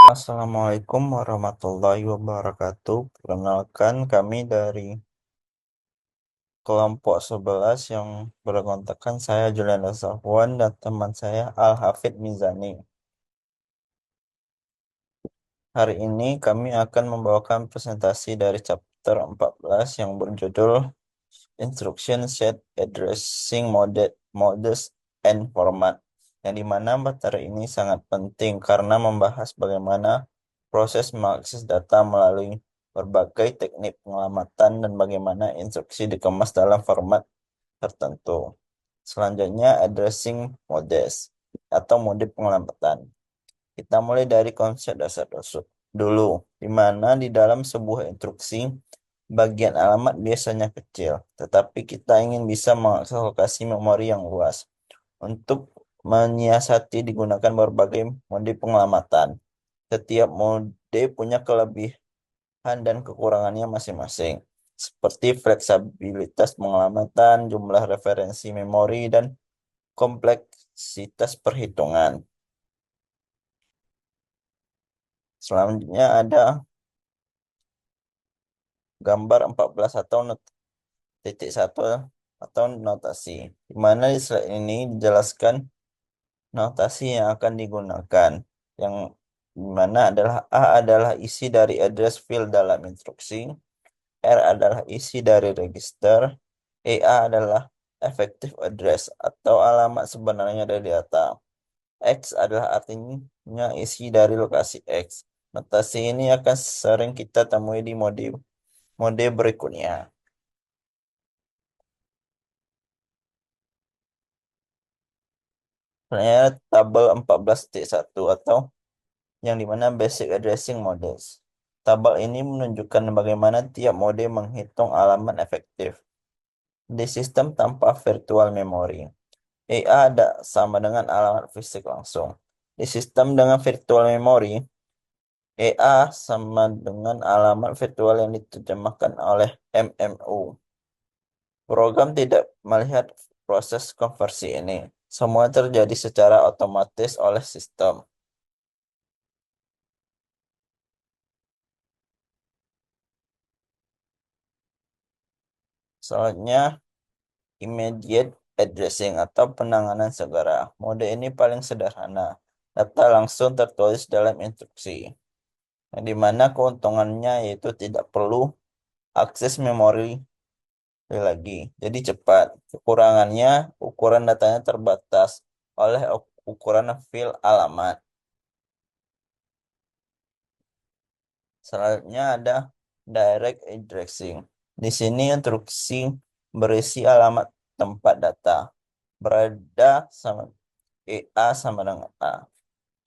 Assalamualaikum warahmatullahi wabarakatuh. Perkenalkan kami dari kelompok 11 yang berkontakkan saya Julian Safwan dan teman saya Al-Hafidh Mizani. Hari ini kami akan membawakan presentasi dari chapter 14 yang berjudul Instruction Set Addressing Modes and Format, yang dimana materi ini sangat penting karena membahas bagaimana proses mengakses data melalui berbagai teknik penyelamatan dan bagaimana instruksi dikemas dalam format tertentu. Selanjutnya, addressing modes atau mode penyelamatan. Kita mulai dari konsep dasar dulu, di mana di dalam sebuah instruksi bagian alamat biasanya kecil, tetapi kita ingin bisa mengakses lokasi memori yang luas. Untuk menyiasati digunakan berbagai mode penyelamatan. Setiap mode punya kelebihan dan kekurangannya masing-masing, seperti fleksibilitas penyelamatan, jumlah referensi memori, dan kompleksitas perhitungan. Selanjutnya ada gambar 14 atau titik 1 atau notasi, di mana di slide ini dijelaskan notasi yang akan digunakan, yang dimana adalah A adalah isi dari address field dalam instruksi, R adalah isi dari register, EA adalah effective address atau alamat sebenarnya dari data, X adalah artinya isi dari lokasi X. Notasi ini akan sering kita temui di mode berikutnya. Sebenarnya tabel 14.1 atau yang dimana basic addressing modes. Tabel ini menunjukkan bagaimana tiap mode menghitung alamat efektif di sistem tanpa virtual memory. EA ada sama dengan alamat fisik langsung. Di sistem dengan virtual memory, EA sama dengan alamat virtual yang diterjemahkan oleh MMU. Program tidak melihat proses konversi ini. Semua terjadi secara otomatis oleh sistem. Selanjutnya, immediate addressing atau penanganan segera. Mode ini paling sederhana. Data langsung tertulis dalam instruksi, yang dimana keuntungannya yaitu tidak perlu akses memori lagi, jadi cepat. Kekurangannya, ukuran datanya terbatas oleh ukuran file alamat. Selanjutnya ada direct addressing. Di sini instruksi berisi alamat tempat data berada sama EA sama dengan A.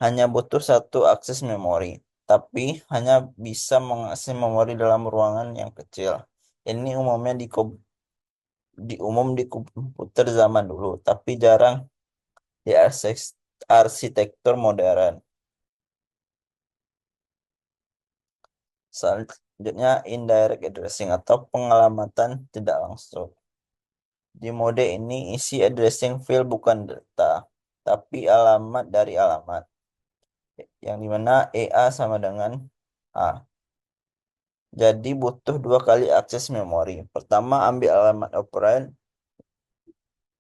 Hanya butuh satu akses memori, tapi hanya bisa mengakses memori dalam ruangan yang kecil. Ini umumnya di komputer zaman dulu, tapi jarang di arsitektur modern. Selanjutnya indirect addressing atau pengelamatan tidak langsung. Di mode ini isi addressing field bukan data, tapi alamat dari alamat, yang dimana EA sama dengan A. Jadi butuh dua kali akses memori. Pertama ambil alamat operand,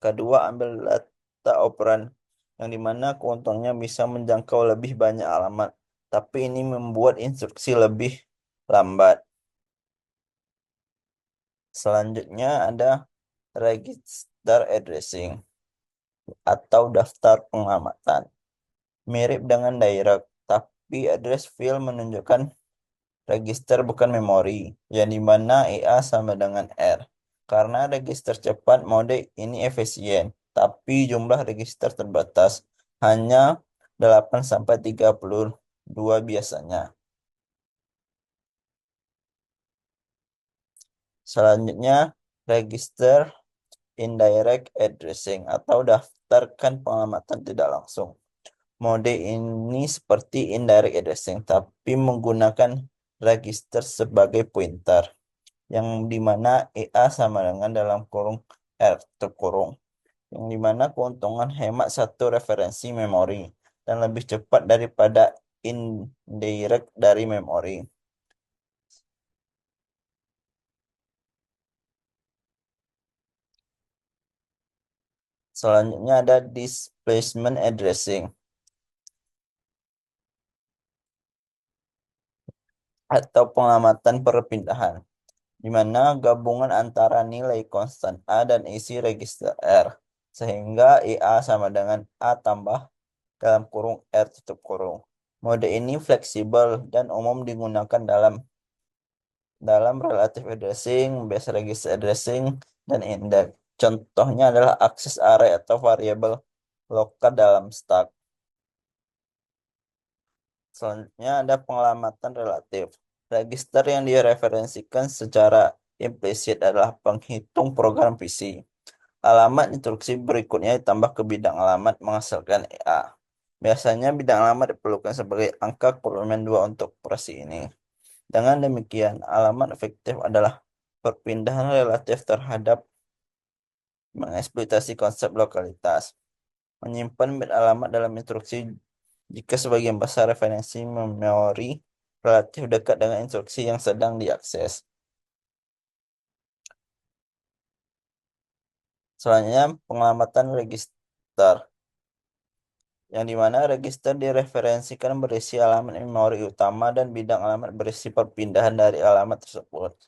kedua ambil data operand, yang dimana keuntungnya bisa menjangkau lebih banyak alamat, tapi ini membuat instruksi lebih lambat. Selanjutnya ada register addressing atau daftar pengamatan. Mirip dengan direct, tapi address field menunjukkan register bukan memori, yang dimana EA sama dengan R. Karena register cepat, mode ini efisien, tapi jumlah register terbatas, hanya 8-32 biasanya. Selanjutnya, register indirect addressing atau daftarkan pengamatan tidak langsung. Mode ini seperti indirect addressing, tapi menggunakan register sebagai pointer, yang dimana EA sama dengan dalam kurung R terkurung, yang dimana keuntungan hemat satu referensi memori dan lebih cepat daripada indirect dari memori. Selanjutnya ada displacement addressing atau pengamatan perpindahan, di mana gabungan antara nilai konstan A dan isi register R, sehingga IA sama dengan A tambah dalam kurung R tutup kurung. Mode ini fleksibel dan umum digunakan dalam relative addressing, base register addressing, dan index. Contohnya adalah akses array atau variabel lokal dalam stack. Selanjutnya ada pengelamatan relatif. Register yang direferensikan secara implisit adalah penghitung program PC. Alamat instruksi berikutnya ditambah ke bidang alamat menghasilkan EA. Biasanya bidang alamat diperlukan sebagai angka komplement 2 untuk operasi ini. Dengan demikian, alamat efektif adalah perpindahan relatif terhadap mengeksploitasi konsep lokalitas. Menyimpan bit alamat dalam instruksi jika sebagian besar referensi memori relatif dekat dengan instruksi yang sedang diakses. Selanjutnya, pengelamatan register, yang dimana register direferensikan berisi alamat memori utama dan bidang alamat berisi perpindahan dari alamat tersebut.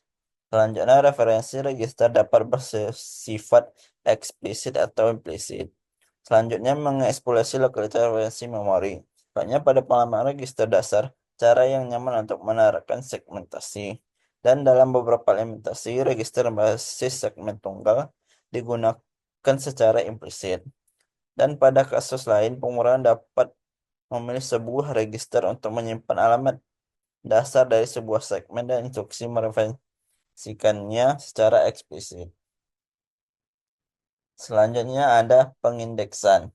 Selanjutnya, referensi register dapat bersifat eksplisit atau implisit. Selanjutnya, mengeksplorasi lokalitas referensi memori. Banyak pada pengalaman register dasar, cara yang nyaman untuk menerapkan segmentasi. Dan dalam beberapa implementasi, register berbasis segmen tunggal digunakan secara implisit. Dan pada kasus lain, penggunaan dapat memilih sebuah register untuk menyimpan alamat dasar dari sebuah segmen dan instruksi mereferensikannya secara eksplisit. Selanjutnya ada pengindeksan,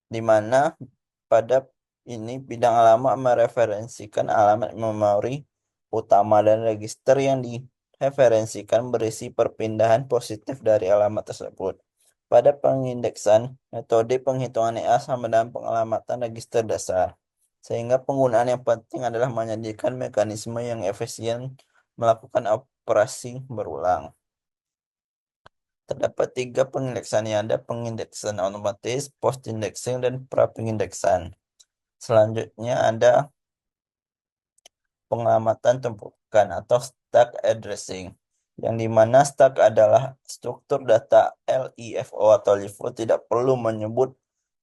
di mana pada ini bidang alamat mereferensikan alamat memori utama dan register yang direferensikan berisi perpindahan positif dari alamat tersebut. Pada pengindeksan, metode penghitungan EA sama dengan pengalamatan register dasar, sehingga penggunaan yang penting adalah menjadikan mekanisme yang efisien melakukan operasi berulang. Terdapat tiga pengindeksan, yang ada pengindeksan otomatis, post-indexing, dan pra-pengindeksan. Selanjutnya ada pengamatan tumpukan atau stack addressing, yang dimana stack adalah struktur data LIFO atau LIFO tidak perlu menyebut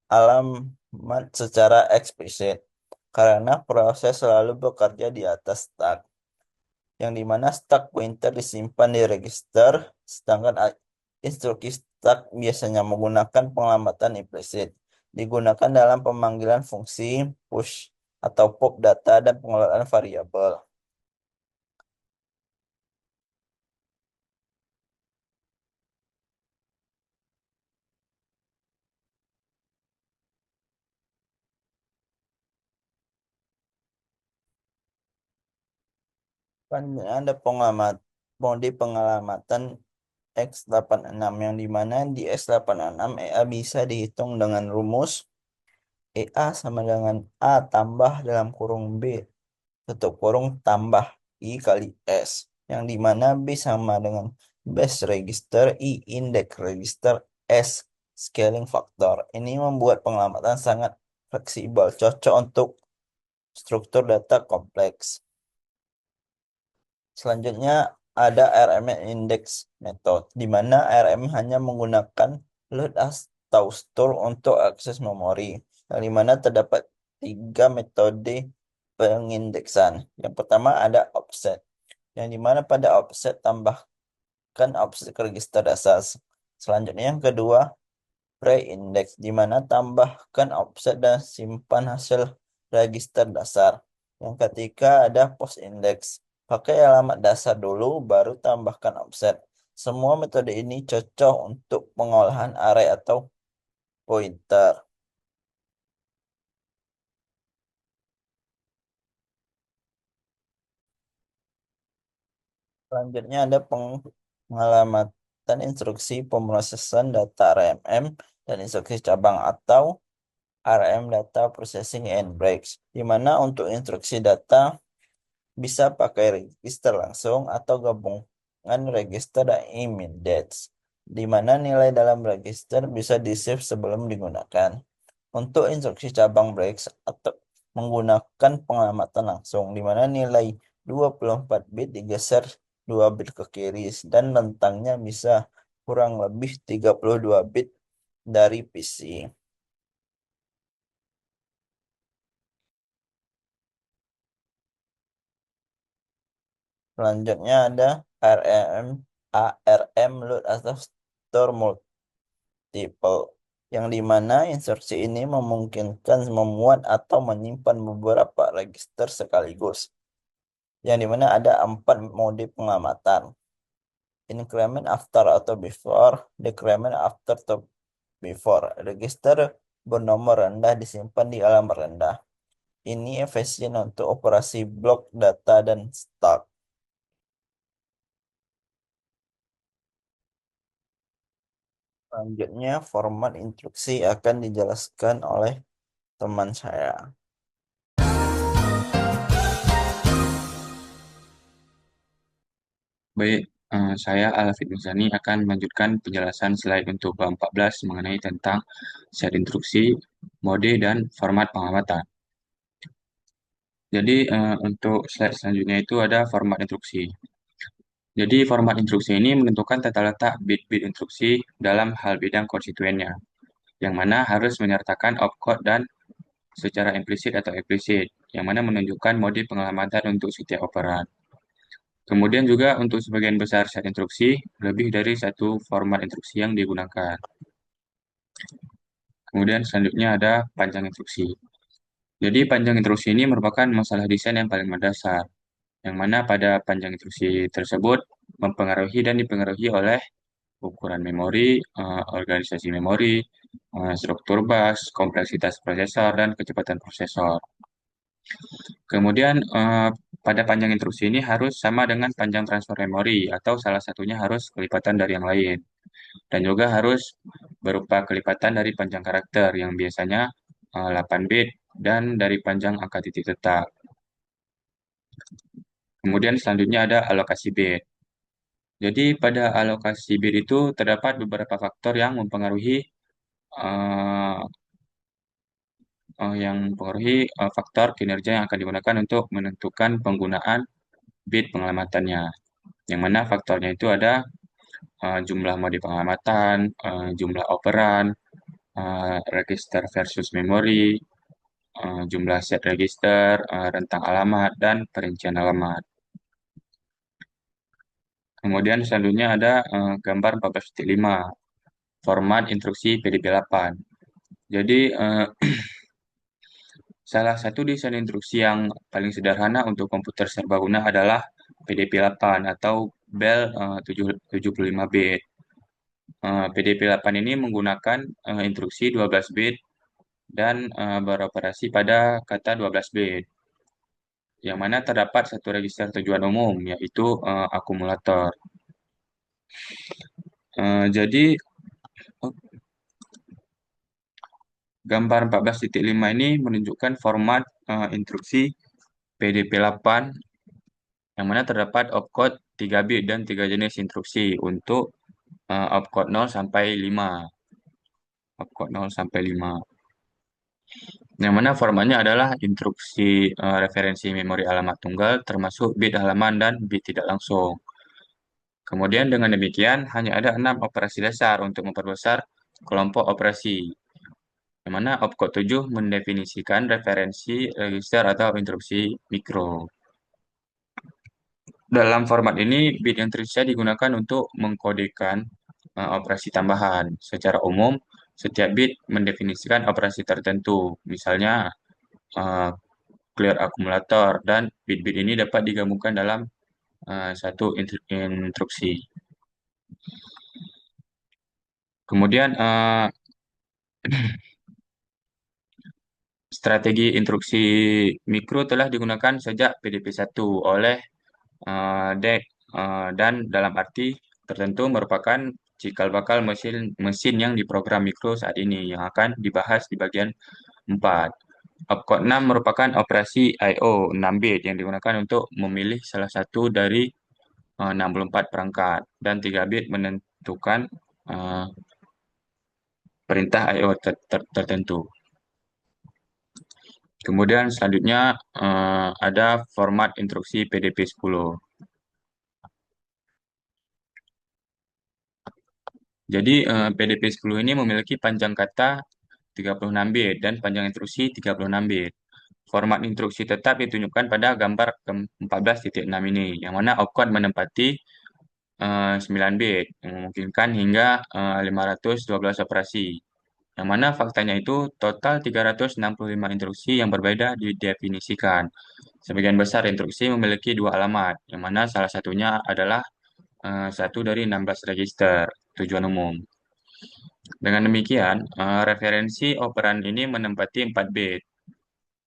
alamat secara eksplisit karena proses selalu bekerja di atas stack, yang dimana stack pointer disimpan di register, sedangkan instruksi stack biasanya menggunakan pengamatan implisit, digunakan dalam pemanggilan fungsi push atau pop data dan pengelolaan variabel. Kan ada mode pengelamatan X86, yang dimana di X86 EA bisa dihitung dengan rumus EA sama dengan A tambah dalam kurung B tutup kurung tambah I kali S, yang dimana B sama dengan base register I index register S scaling factor. Ini membuat pengelamatan sangat fleksibel, cocok untuk struktur data kompleks. Selanjutnya ada RMM index method, di mana RMM hanya menggunakan load atau store untuk akses memori, yang dimana terdapat tiga metode pengindeksan. Yang pertama ada offset, yang dimana pada offset tambahkan offset ke register dasar. Selanjutnya yang kedua pre-index, di mana tambahkan offset dan simpan hasil register dasar. Yang ketiga ada post-index, pakai alamat dasar dulu baru tambahkan offset. Semua metode ini cocok untuk pengolahan array atau pointer. Selanjutnya ada pengalamatan dan instruksi pemrosesan data RMM dan instruksi cabang atau RM Data Processing and Breaks, di mana untuk instruksi data bisa pakai register langsung atau gabungan register dan immediate, di mana nilai dalam register bisa di-save sebelum digunakan. Untuk instruksi cabang breaks atau menggunakan pengamatan langsung, di mana nilai 24 bit digeser 2 bit ke kiri dan rentangnya bisa kurang lebih 32 bit dari PC. Selanjutnya ada ARM, ARM load atau store multiple, yang dimana instruksi ini memungkinkan memuat atau menyimpan beberapa register sekaligus, yang dimana ada 4 mode pengamatan: increment after atau before, decrement after atau before. Register bernomor rendah disimpan di alamat rendah. Ini efisien untuk operasi blok data dan stak. Selanjutnya, format instruksi akan dijelaskan oleh teman saya. Baik, saya Alfred Nuzani akan melanjutkan penjelasan slide untuk bab 14 mengenai tentang set instruksi, mode, dan format pengamatan. Jadi, untuk slide selanjutnya itu ada format instruksi. Jadi, format instruksi ini menentukan tata letak bit-bit instruksi dalam hal bidang konstituennya, yang mana harus menyertakan opcode dan secara implisit atau eksplisit, yang mana menunjukkan mode pengamatan untuk setiap operan. Kemudian juga untuk sebagian besar set instruksi, lebih dari satu format instruksi yang digunakan. Kemudian selanjutnya ada panjang instruksi. Jadi panjang instruksi ini merupakan masalah desain yang paling mendasar, yang mana pada panjang instruksi tersebut mempengaruhi dan dipengaruhi oleh ukuran memori, organisasi memori, struktur bus, kompleksitas prosesor, dan kecepatan prosesor. Kemudian pada panjang instruksi ini harus sama dengan panjang transfer memori atau salah satunya harus kelipatan dari yang lain. Dan juga harus berupa kelipatan dari panjang karakter yang biasanya 8 bit dan dari panjang angka titik tetap. Kemudian selanjutnya ada alokasi bit. Jadi pada alokasi bit itu terdapat beberapa faktor yang mempengaruhi eh, faktor kinerja yang akan digunakan untuk menentukan penggunaan bit pengamatannya. Yang mana faktornya itu ada jumlah mode pengamatan, jumlah operan, register versus memori, jumlah set register, rentang alamat, dan perincian alamat. Kemudian selanjutnya ada gambar 14.5, format instruksi PDP-8. Jadi, salah satu desain instruksi yang paling sederhana untuk komputer serbaguna adalah PDP-8 atau Bell 75 bit. PDP-8 ini menggunakan instruksi 12 bit dan beroperasi pada kata 12 bit, yang mana terdapat satu register tujuan umum, yaitu akumulator. Jadi, gambar 14.5 ini menunjukkan format instruksi PDP-8, yang mana terdapat opcode 3 bit dan 3 jenis instruksi untuk opcode 0 sampai 5. Opcode 0 sampai 5. Yang mana formatnya adalah instruksi referensi memori alamat tunggal termasuk bit halaman dan bit tidak langsung. Kemudian dengan demikian hanya ada 6 operasi dasar untuk memperbesar kelompok operasi, yang mana opcode 7 mendefinisikan referensi register atau instruksi mikro. Dalam format ini, bit yang tersisa digunakan untuk mengkodekan operasi tambahan. Secara umum, setiap bit mendefinisikan operasi tertentu, misalnya uh, clear akumulator, dan bit-bit ini dapat digabungkan dalam satu instruksi. Kemudian, strategi instruksi mikro telah digunakan sejak PDP-1 oleh DEC dan dalam arti tertentu merupakan cikal bakal mesin mesin yang diprogram mikro saat ini yang akan dibahas di bagian 4. Opcode 6 merupakan operasi I/O 6 bit yang digunakan untuk memilih salah satu dari 64 perangkat dan 3 bit menentukan eh, perintah I/O tertentu. Kemudian selanjutnya ada format instruksi PDP-10. Jadi PDP-10 ini memiliki panjang kata 36 bit dan panjang instruksi 36 bit. Format instruksi tetap ditunjukkan pada gambar ke-14.6 ini, yang mana opcode menempati 9 bit, yang memungkinkan hingga 512 operasi. Yang mana faktanya itu total 365 instruksi yang berbeda didefinisikan. Sebagian besar instruksi memiliki dua alamat, yang mana salah satunya adalah satu dari 16 register tujuan umum. Dengan demikian, referensi operan ini menempati 4 bit,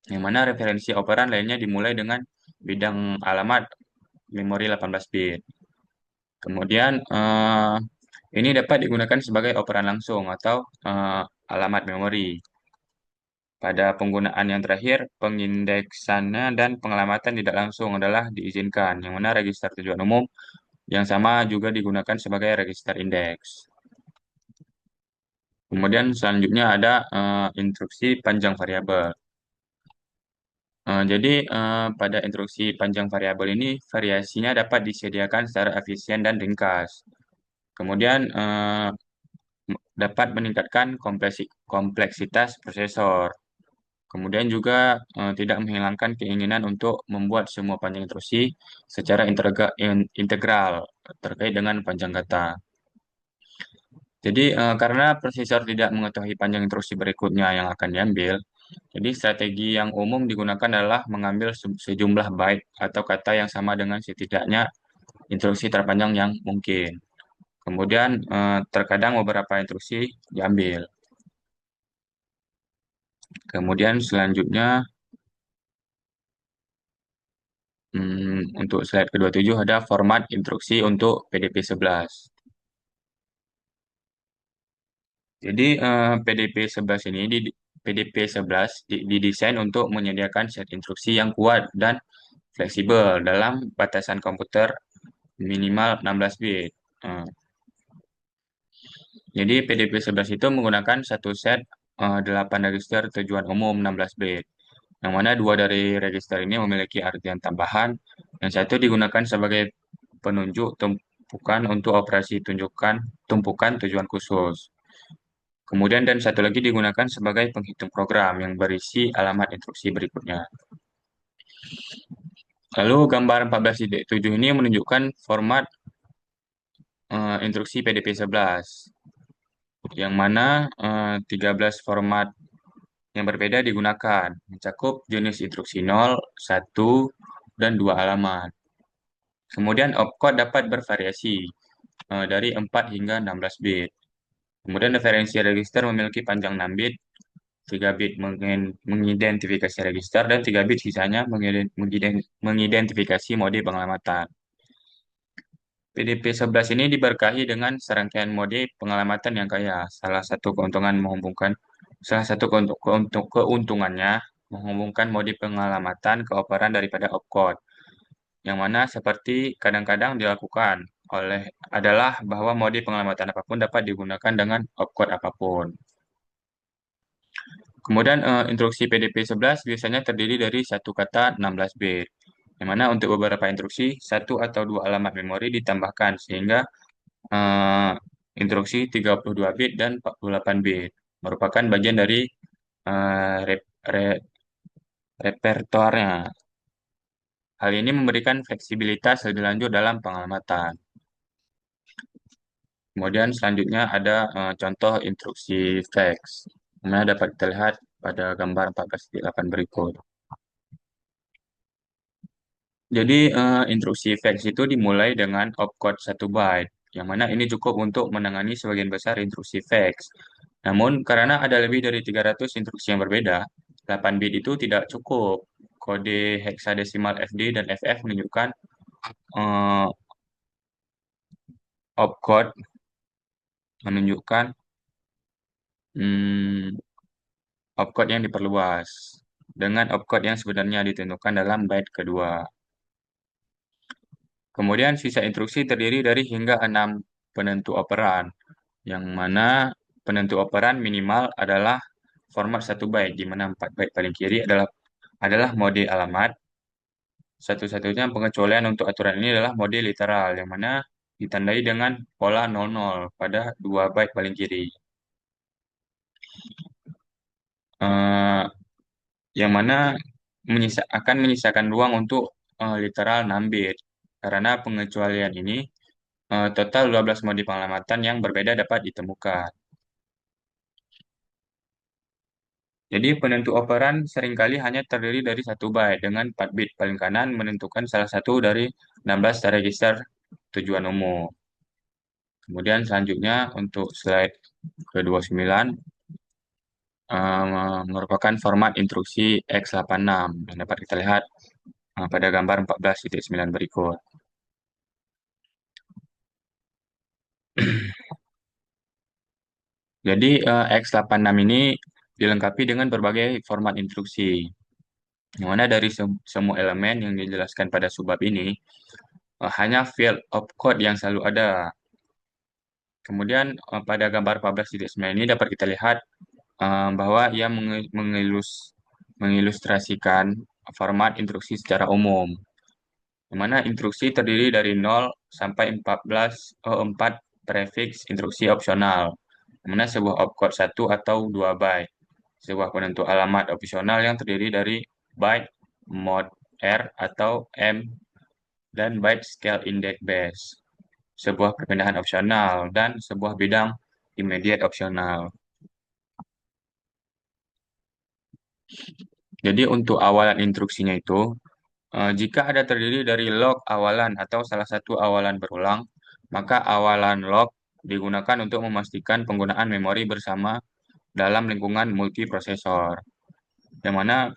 yang mana referensi operan lainnya dimulai dengan bidang alamat memori 18 bit. Kemudian, ini dapat digunakan sebagai operan langsung atau alamat memori. Pada penggunaan yang terakhir, pengindeksannya dan pengelamatan tidak langsung adalah diizinkan, yang mana register tujuan umum yang sama juga digunakan sebagai register indeks. Kemudian selanjutnya ada instruksi panjang variabel. Jadi pada instruksi panjang variabel ini variasinya dapat disediakan secara efisien dan ringkas. Kemudian dapat meningkatkan kompleksitas prosesor. Kemudian juga tidak menghilangkan keinginan untuk membuat semua panjang instruksi secara integral terkait dengan panjang kata. Jadi karena prosesor tidak mengetahui panjang instruksi berikutnya yang akan diambil, jadi strategi yang umum digunakan adalah mengambil sejumlah byte atau kata yang sama dengan setidaknya instruksi terpanjang yang mungkin. Kemudian terkadang beberapa instruksi diambil. Kemudian selanjutnya untuk slide ke-27 ada format instruksi untuk PDP-11. Jadi PDP-11 ini PDP-11 didesain untuk menyediakan set instruksi yang kuat dan fleksibel dalam batasan komputer minimal 16 bit. Eh, Jadi PDP-11 itu menggunakan satu set 8 register tujuan umum 16 bit, yang mana dua dari register ini memiliki artian tambahan, yang satu digunakan sebagai penunjuk tumpukan untuk operasi tumpukan tujuan khusus. Kemudian dan satu lagi digunakan sebagai penghitung program yang berisi alamat instruksi berikutnya. Lalu gambar 14.7 ini menunjukkan format instruksi PDP-11, yang mana 13 format yang berbeda digunakan, mencakup jenis instruksi 0, 1, dan 2 alamat. Kemudian opcode dapat bervariasi dari 4 hingga 16 bit. Kemudian referensi register memiliki panjang 6 bit, 3 bit mengidentifikasi register, dan 3 bit sisanya mengidentifikasi mode pengelamatan. PDP-11 ini diberkahi dengan serangkaian mode pengelamatan yang kaya. Salah satu keuntungannya menghubungkan mode pengelamatan ke operan daripada opcode, yang mana seperti kadang-kadang dilakukan adalah bahwa mode pengelamatan apapun dapat digunakan dengan opcode apapun. Kemudian instruksi PDP-11 biasanya terdiri dari satu kata 16 bit, yang mana untuk beberapa instruksi satu atau dua alamat memori ditambahkan sehingga eh, instruksi 32 bit dan 48 bit merupakan bagian dari eh, repertoarnya. Hal ini memberikan fleksibilitas lebih lanjut dalam pengamatan. Kemudian selanjutnya ada contoh instruksi fetch, mana dapat terlihat pada gambar 14.8 berikut. Jadi instruksi fetch itu dimulai dengan opcode 1 byte, yang mana ini cukup untuk menangani sebagian besar instruksi fetch. Namun karena ada lebih dari 300 instruksi yang berbeda, 8 bit itu tidak cukup. Kode heksadesimal FD dan FF menunjukkan eh, opcode menunjukkan hmm, opcode yang diperluas dengan opcode yang sebenarnya ditentukan dalam byte kedua. Kemudian sisa instruksi terdiri dari hingga 6 penentu operan, yang mana penentu operan minimal adalah format 1 byte, di mana 4 byte paling kiri adalah mode alamat. Satu-satunya pengecualian untuk aturan ini adalah mode literal, yang mana ditandai dengan pola 00 pada 2 byte paling kiri. Eh, yang mana akan menyisakan ruang untuk literal 6 bit. Karena pengecualian ini, total 12 mode pengamatan yang berbeda dapat ditemukan. Jadi penentu operan seringkali hanya terdiri dari 1 byte dengan 4 bit paling kanan menentukan salah satu dari 16 register tujuan umum. Kemudian selanjutnya untuk slide ke-29 merupakan format instruksi x86 yang dapat kita lihat pada gambar 14.9 berikut. Jadi x86 ini dilengkapi dengan berbagai format instruksi. Yang mana dari semua elemen yang dijelaskan pada subbab ini, hanya field opcode yang selalu ada. Kemudian pada gambar 14.9 ini dapat kita lihat bahwa ia mengilustrasikan format instruksi secara umum, di mana instruksi terdiri dari 0 sampai 4 prefiks instruksi opsional, di mana sebuah opcode 1 atau 2 byte, sebuah penentu alamat opsional yang terdiri dari byte mod R atau M, dan byte scale index base, sebuah perpindahan opsional, dan sebuah bidang immediate opsional. Jadi untuk awalan instruksinya itu, jika ada terdiri dari log awalan atau salah satu awalan berulang, maka awalan log digunakan untuk memastikan penggunaan memori bersama dalam lingkungan multiprosesor, yang mana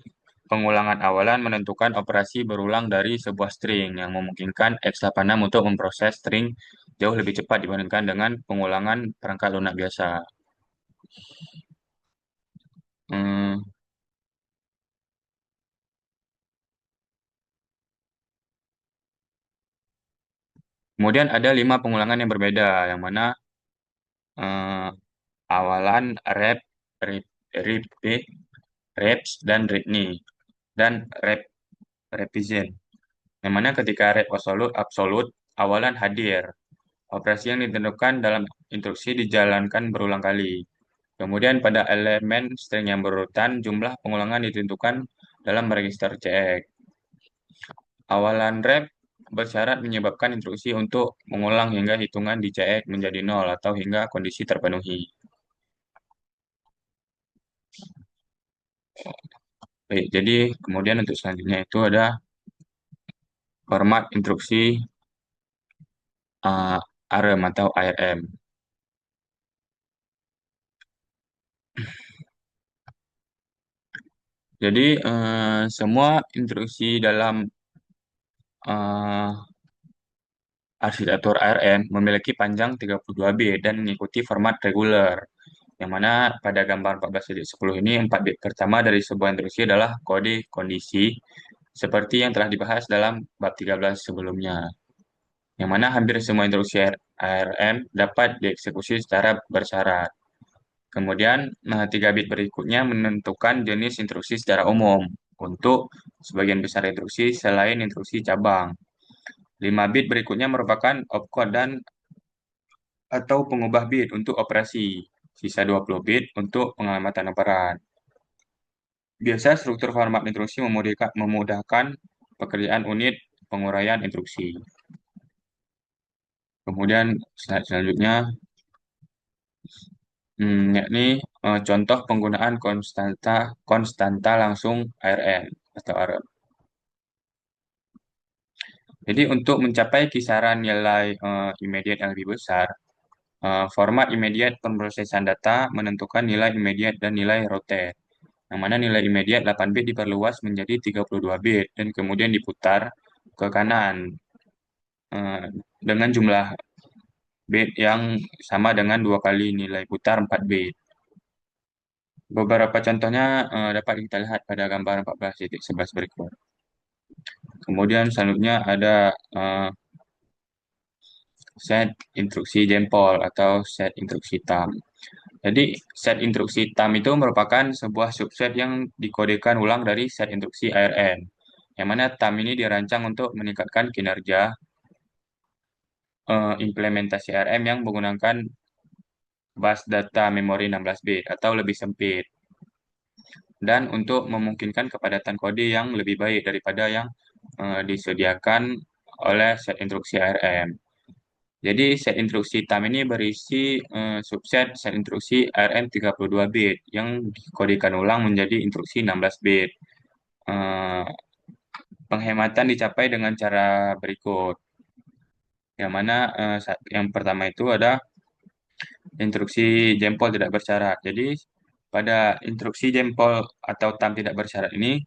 pengulangan awalan menentukan operasi berulang dari sebuah string yang memungkinkan x86 untuk memproses string jauh lebih cepat dibandingkan dengan pengulangan perangkat lunak biasa. Hmm, Kemudian ada 5 pengulangan yang berbeda, yang mana eh, awalan rep, rep, repeat, reps, dan readme, dan revision. Yang mana ketika rep absolut, awalan hadir. Operasi yang ditentukan dalam instruksi dijalankan berulang kali. Kemudian pada elemen string yang berurutan, jumlah pengulangan ditentukan dalam register CX. Awalan rep bersyarat menyebabkan instruksi untuk mengulang hingga hitungan di CX menjadi 0 atau hingga kondisi terpenuhi. Baik, jadi kemudian untuk selanjutnya itu ada format instruksi uh, ARM atau ARM. Jadi semua instruksi dalam uh, arsitektur ARM memiliki panjang 32 bit dan mengikuti format reguler. Yang mana pada gambar 14.10 ini 4 bit pertama dari sebuah instruksi adalah kode kondisi seperti yang telah dibahas dalam bab 13 sebelumnya. Yang mana hampir semua instruksi ARM dapat dieksekusi secara bersyarat. Kemudian, 3 bit berikutnya menentukan jenis instruksi secara umum untuk sebagian besar instruksi selain instruksi cabang. 5 bit berikutnya merupakan opcode dan atau pengubah bit untuk operasi. Sisa 20 bit untuk pengamatan operan. Biasa struktur format instruksi memudahkan pekerjaan unit penguraian instruksi. Kemudian slide selanjutnya, yakni contoh penggunaan konstanta konstanta langsung ARM atau ARM. Jadi untuk mencapai kisaran nilai immediate yang lebih besar, format immediate pemrosesan data menentukan nilai immediate dan nilai rotate. Yang mana nilai immediate 8 bit diperluas menjadi 32 bit dan kemudian diputar ke kanan dengan jumlah bit yang sama dengan 2 kali nilai putar 4 bit. Beberapa contohnya dapat kita lihat pada gambar 14.11 berikut. Kemudian selanjutnya ada set instruksi jempol atau set instruksi thumb. Jadi, set instruksi thumb itu merupakan sebuah subset yang dikodekan ulang dari set instruksi ARM, yang mana thumb ini dirancang untuk meningkatkan kinerja implementasi ARM yang menggunakan bus data memori 16 bit atau lebih sempit, dan untuk memungkinkan kepadatan kode yang lebih baik daripada yang disediakan oleh set instruksi ARM. Jadi set instruksi thumb ini berisi subset set instruksi ARM 32 bit yang dikodekan ulang menjadi instruksi 16 bit. Eh, Penghematan dicapai dengan cara berikut. Yang mana yang pertama itu ada instruksi jempol tidak bersyarat. Jadi pada instruksi jempol atau thumb tidak bersyarat ini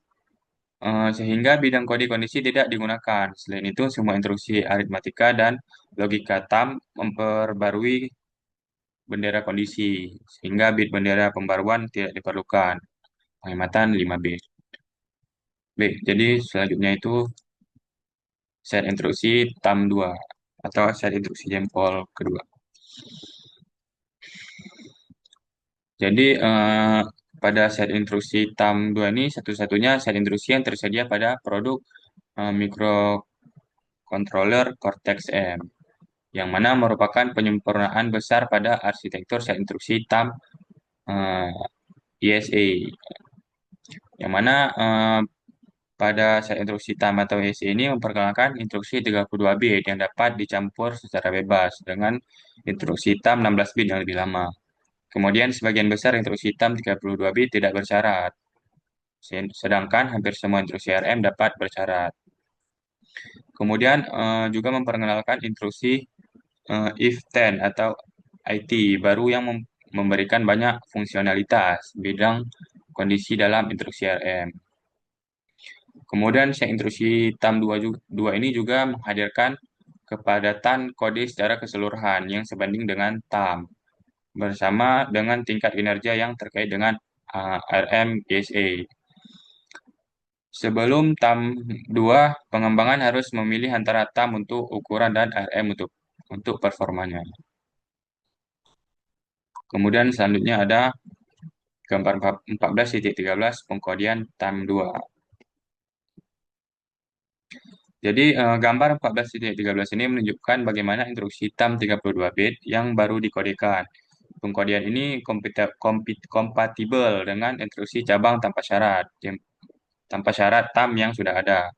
sehingga bidang kode kondisi tidak digunakan. Selain itu, semua instruksi aritmatika dan logika thumb memperbarui bendera kondisi, sehingga bit bendera pembaruan tidak diperlukan. Penghematan 5 bit. Baik, jadi selanjutnya itu set instruksi thumb 2 atau set instruksi jempol kedua. Jadi pada set instruksi thumb 2 ini satu-satunya set instruksi yang tersedia pada produk microcontroller Cortex-M, yang mana merupakan penyempurnaan besar pada arsitektur set instruksi thumb eh, ISA, yang mana pada set instruksi thumb atau ISA ini memperkenalkan instruksi 32 bit yang dapat dicampur secara bebas dengan instruksi thumb 16 bit yang lebih lama. Kemudian sebagian besar instruksi thumb 32 bit tidak bersyarat, sedangkan hampir semua instruksi RM dapat bersyarat. Kemudian juga memperkenalkan instruksi if 10 atau IT baru yang memberikan banyak fungsionalitas bidang kondisi dalam instruksi RM. Kemudian set instruksi thumb 2 ini juga menghadirkan kepadatan kode secara keseluruhan yang sebanding dengan thumb, bersama dengan tingkat kinerja yang terkait dengan RM ESA. Sebelum thumb 2, pengembangan harus memilih antara thumb untuk ukuran dan RM untuk performanya. Kemudian selanjutnya ada gambar 14.13 pengkodian thumb 2. Jadi gambar 14.13 ini menunjukkan bagaimana instruksi thumb 32 bit yang baru dikodekan. Pengkodian ini kompatibel dengan instruksi cabang tanpa syarat thumb yang sudah ada,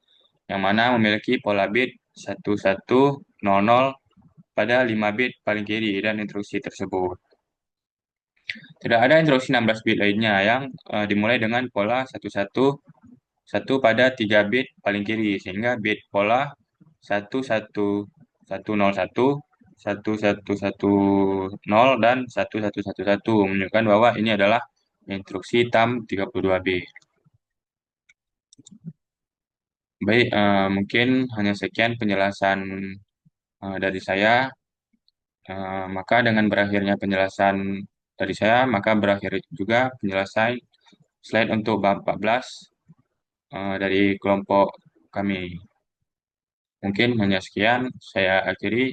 yang mana memiliki pola bit 1100 pada 5 bit paling kiri dan instruksi tersebut. Tidak ada instruksi 16 bit lainnya yang dimulai dengan pola 111 pada 3 bit paling kiri, sehingga bit pola 11101, 1110 dan 1111 menunjukkan bahwa ini adalah instruksi thumb 32 bit. Baik, mungkin hanya sekian penjelasan dari saya. Maka dengan berakhirnya penjelasan dari saya, maka berakhir juga penjelasan slide untuk bab 14 dari kelompok kami. Mungkin hanya sekian, saya akhiri.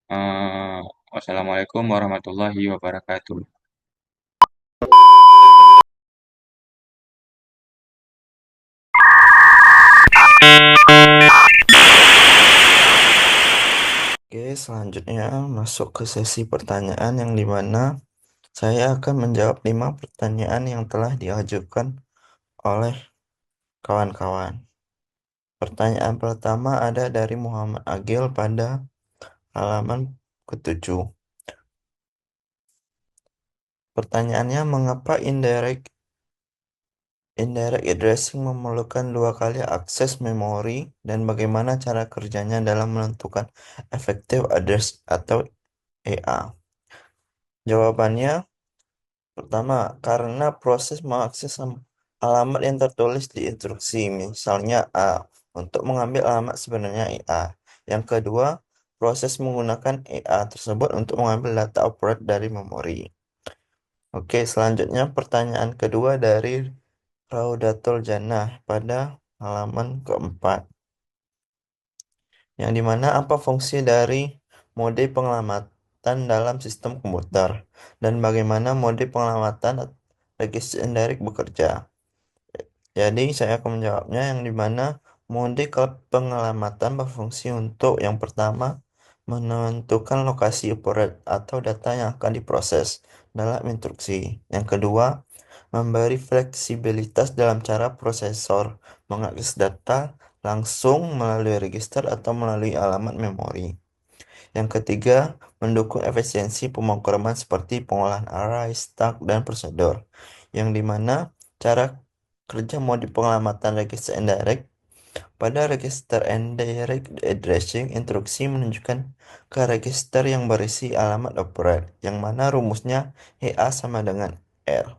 Eh, Wassalamualaikum warahmatullahi wabarakatuh. Oke, selanjutnya masuk ke sesi pertanyaan yang dimana saya akan menjawab 5 pertanyaan yang telah diajukan oleh kawan-kawan. Pertanyaan pertama ada dari Muhammad Agil pada halaman ke-7. Pertanyaannya, mengapa indirect addressing memerlukan 2 kali akses memori dan bagaimana cara kerjanya dalam menentukan effective address atau EA? Jawabannya, pertama, karena proses mengakses alamat yang tertulis di instruksi, misalnya A, untuk mengambil alamat sebenarnya IA. Yang kedua, proses menggunakan EA tersebut untuk mengambil data operate dari memori. Oke, selanjutnya pertanyaan kedua dari Raudatul Jannah pada halaman keempat. Yang dimana apa fungsi dari mode penyelamatan dalam sistem komputer dan bagaimana mode penyelamatan register indirect bekerja. Jadi saya akan menjawabnya yang dimana mode penyelamatan berfungsi untuk yang pertama menentukan lokasi operate atau data yang akan diproses dalam instruksi. Yang kedua, memberi fleksibilitas dalam cara prosesor mengakses data langsung melalui register atau melalui alamat memori. Yang ketiga, mendukung efisiensi pemrograman seperti pengolahan array, stack, dan prosedur. Yang dimana cara kerja mode penyelamatan register indirect pada register indirect addressing instruksi menunjukkan ke register yang berisi alamat operand, yang mana rumusnya EA sama dengan R,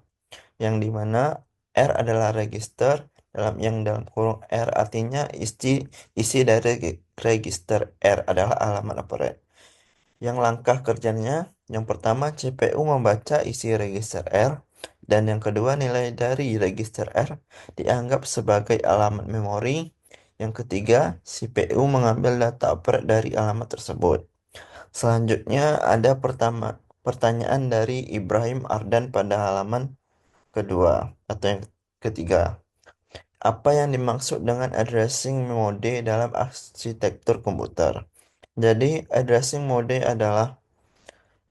yang dimana R adalah register dalam kurung R artinya isi dari register R adalah alamat operand. Yang langkah kerjanya, yang pertama CPU membaca isi register R, dan yang kedua nilai dari register R dianggap sebagai alamat memori. Yang ketiga, CPU mengambil data operand dari alamat tersebut. Selanjutnya ada pertanyaan dari Ibrahim Ardan pada halaman kedua atau yang ketiga. Apa yang dimaksud dengan addressing mode dalam arsitektur komputer? Jadi, addressing mode adalah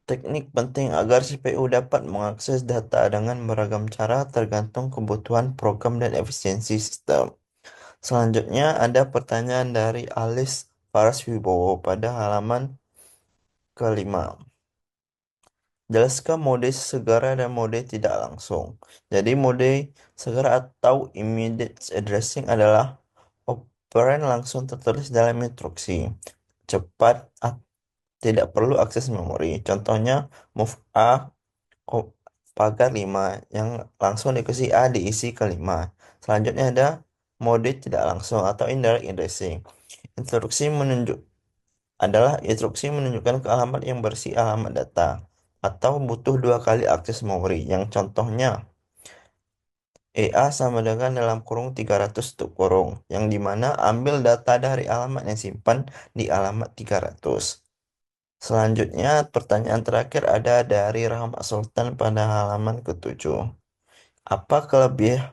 teknik penting agar CPU dapat mengakses data dengan beragam cara tergantung kebutuhan program dan efisiensi sistem. Selanjutnya ada pertanyaan dari Alice Paraswibowo pada halaman kelima. Jelaskan mode segera dan mode tidak langsung. Jadi mode segera atau immediate addressing adalah operan langsung tertulis dalam instruksi. Cepat, tidak perlu akses memori. Contohnya move A pagar 5 yang langsung dikasih A diisi ke 5. Selanjutnya ada mode tidak langsung atau indirect addressing. Instruksi menunjuk instruksi menunjukkan ke alamat yang berisi alamat data atau butuh dua kali akses memori. Yang contohnya EA sama dengan dalam kurung 300 tutup kurung, yang dimana ambil data dari alamat yang simpan di alamat 300. Selanjutnya, pertanyaan terakhir ada dari Rahmat Sultan pada halaman ke-7. Apa kelebihan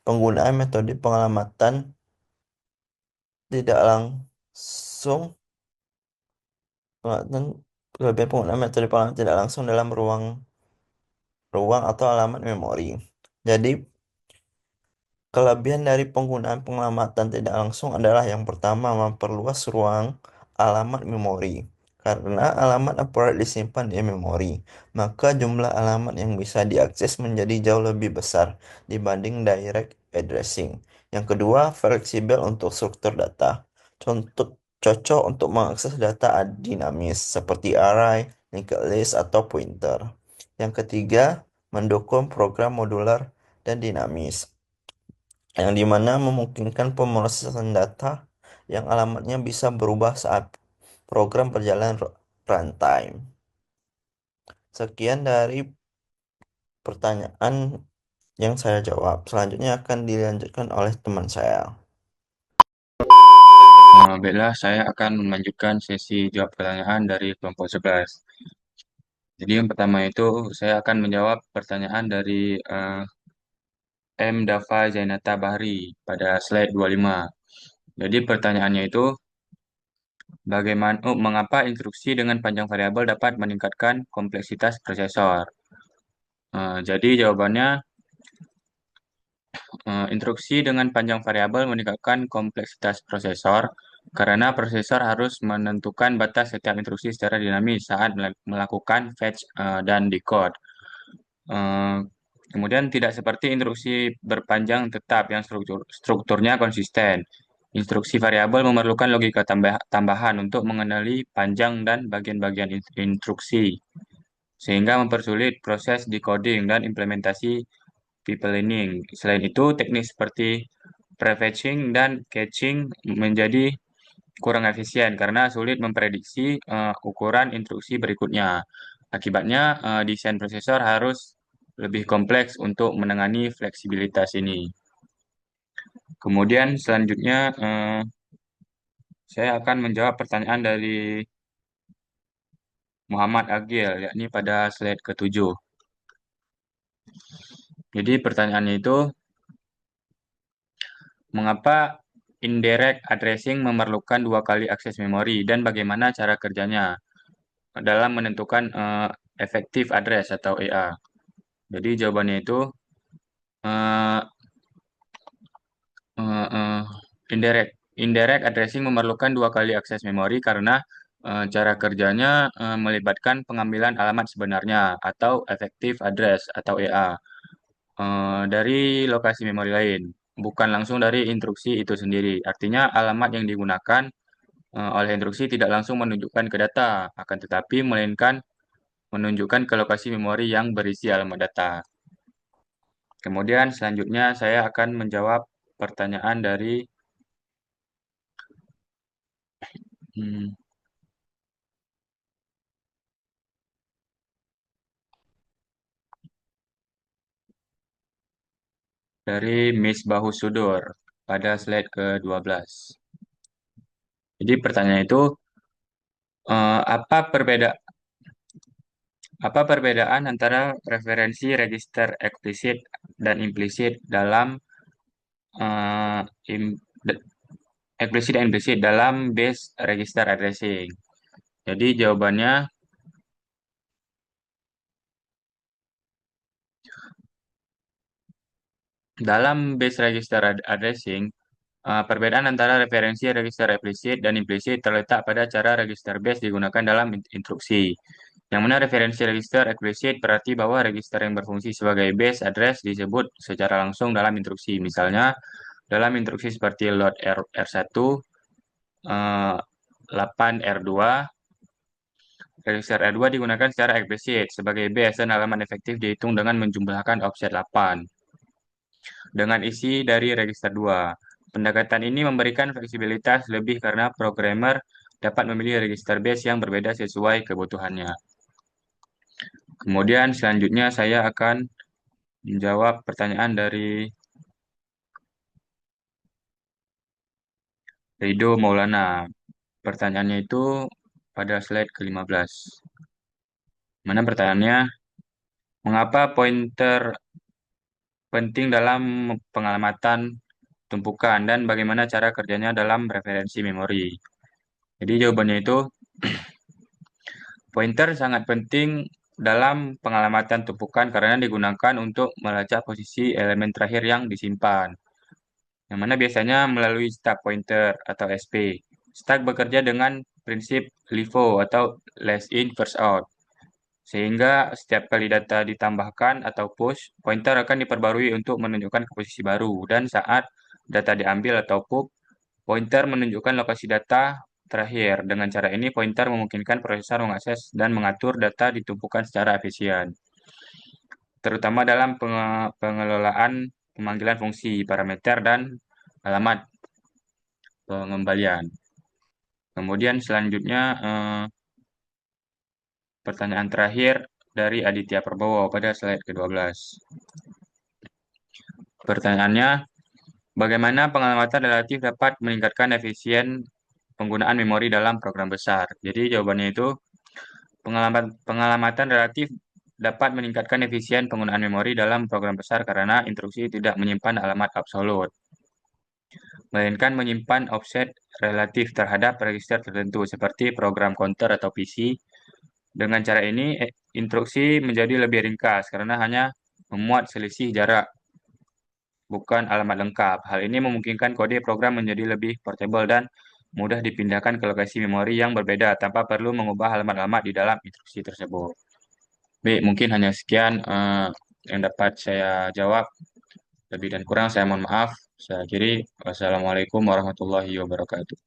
penggunaan metode penyelamatan tidak langsung penyelamatan kelebihan penggunaan metode penyelamatan tidak langsung dalam ruang ruang atau alamat memori. Jadi, kelebihan dari penggunaan penyelamatan tidak langsung adalah yang pertama memperluas ruang alamat memori. Karena alamat akurat disimpan di memori, maka jumlah alamat yang bisa diakses menjadi jauh lebih besar dibanding direct addressing. Yang kedua, fleksibel untuk struktur data. Contoh cocok untuk mengakses data dinamis seperti array, linked list, atau pointer. Yang ketiga, mendukung program modular dan dinamis, yang dimana memungkinkan pemrosesan data yang alamatnya bisa berubah saat program berjalan runtime. Sekian dari pertanyaan yang saya jawab. Selanjutnya akan dilanjutkan oleh teman saya. Baiklah, saya akan melanjutkan sesi jawab pertanyaan dari kelompok 11. Jadi yang pertama itu saya akan menjawab pertanyaan dari M. Dava Zainata Bahri pada slide 25. Jadi pertanyaannya itu, mengapa instruksi dengan panjang variabel dapat meningkatkan kompleksitas prosesor? Jadi jawabannya, instruksi dengan panjang variabel meningkatkan kompleksitas prosesor karena prosesor harus menentukan batas setiap instruksi secara dinamis saat melakukan fetch dan decode. Eh, Kemudian tidak seperti instruksi berpanjang tetap yang strukturnya konsisten. Instruksi variabel memerlukan logika tambahan untuk mengenali panjang dan bagian-bagian instruksi, sehingga mempersulit proses decoding dan implementasi pipelining. Selain itu, teknik seperti prefetching dan caching menjadi kurang efisien karena sulit memprediksi ukuran instruksi berikutnya. Akibatnya, desain prosesor harus lebih kompleks untuk menangani fleksibilitas ini. Kemudian selanjutnya saya akan menjawab pertanyaan dari Muhammad Agil, yakni pada slide ke-7. Jadi pertanyaannya itu, mengapa indirect addressing memerlukan dua kali akses memori dan bagaimana cara kerjanya dalam menentukan effective address atau EA? Jadi jawabannya itu eh, eh, eh, indirect indirect addressing memerlukan dua kali akses memori karena cara kerjanya melibatkan pengambilan alamat sebenarnya atau effective address atau EA dari lokasi memori lain, bukan langsung dari instruksi itu sendiri. Artinya alamat yang digunakan oleh instruksi tidak langsung menunjukkan ke data, akan tetapi melainkan menunjukkan ke lokasi memori yang berisi alamat data. Kemudian selanjutnya saya akan menjawab pertanyaan hmm, dari Miss Bahu Sudur pada slide ke-12. Jadi pertanyaan itu, eh, apa perbeda apa perbedaan antara referensi register eksplisit dan implisit dalam eh, im- de- eksplisit dan implisit dalam base register addressing? Jadi jawabannya dalam base register addressing, perbedaan antara referensi register eksplisit dan implisit terletak pada cara register base digunakan dalam instruksi. Yang mana referensi register eksplisit berarti bahwa register yang berfungsi sebagai base address disebut secara langsung dalam instruksi. Misalnya, dalam instruksi seperti load R1, 8R2, register R2 digunakan secara eksplisit sebagai base dan halaman efektif dihitung dengan menjumlahkan offset 8 dengan isi dari register 2. Pendekatan ini memberikan fleksibilitas lebih karena programmer dapat memilih register base yang berbeda sesuai kebutuhannya. Kemudian selanjutnya saya akan menjawab pertanyaan dari Rido Maulana. Pertanyaannya itu pada slide ke-15. Mana pertanyaannya? Mengapa pointer penting dalam pengalamatan tumpukan dan bagaimana cara kerjanya dalam referensi memori? Jadi jawabannya itu pointer sangat penting dalam pengalamatan tumpukan karena digunakan untuk melacak posisi elemen terakhir yang disimpan, yang mana biasanya melalui stack pointer atau SP. Stack bekerja dengan prinsip LIFO atau last in first out, sehingga setiap kali data ditambahkan atau push, pointer akan diperbarui untuk menunjukkan ke posisi baru, dan saat data diambil atau pop, pointer menunjukkan lokasi data terakhir. Dengan cara ini, pointer memungkinkan prosesor mengakses dan mengatur data ditumpukan secara efisien, terutama dalam pengelolaan pemanggilan fungsi, parameter, dan alamat pengembalian. Kemudian selanjutnya pertanyaan terakhir dari Aditya Prabowo pada slide ke-12. Pertanyaannya, bagaimana pengamatan relatif dapat meningkatkan efisien penggunaan memori dalam program besar? Jadi jawabannya itu, pengamatan relatif dapat meningkatkan efisien penggunaan memori dalam program besar karena instruksi tidak menyimpan alamat absolut, melainkan menyimpan offset relatif terhadap register tertentu seperti program counter atau PC. Dengan cara ini, instruksi menjadi lebih ringkas karena hanya memuat selisih jarak, bukan alamat lengkap. Hal ini memungkinkan kode program menjadi lebih portable dan mudah dipindahkan ke lokasi memori yang berbeda tanpa perlu mengubah alamat-alamat di dalam instruksi tersebut. Baik, mungkin hanya sekian yang dapat saya jawab. Lebih dan kurang saya mohon maaf. Saya akhiri. Wassalamualaikum warahmatullahi wabarakatuh.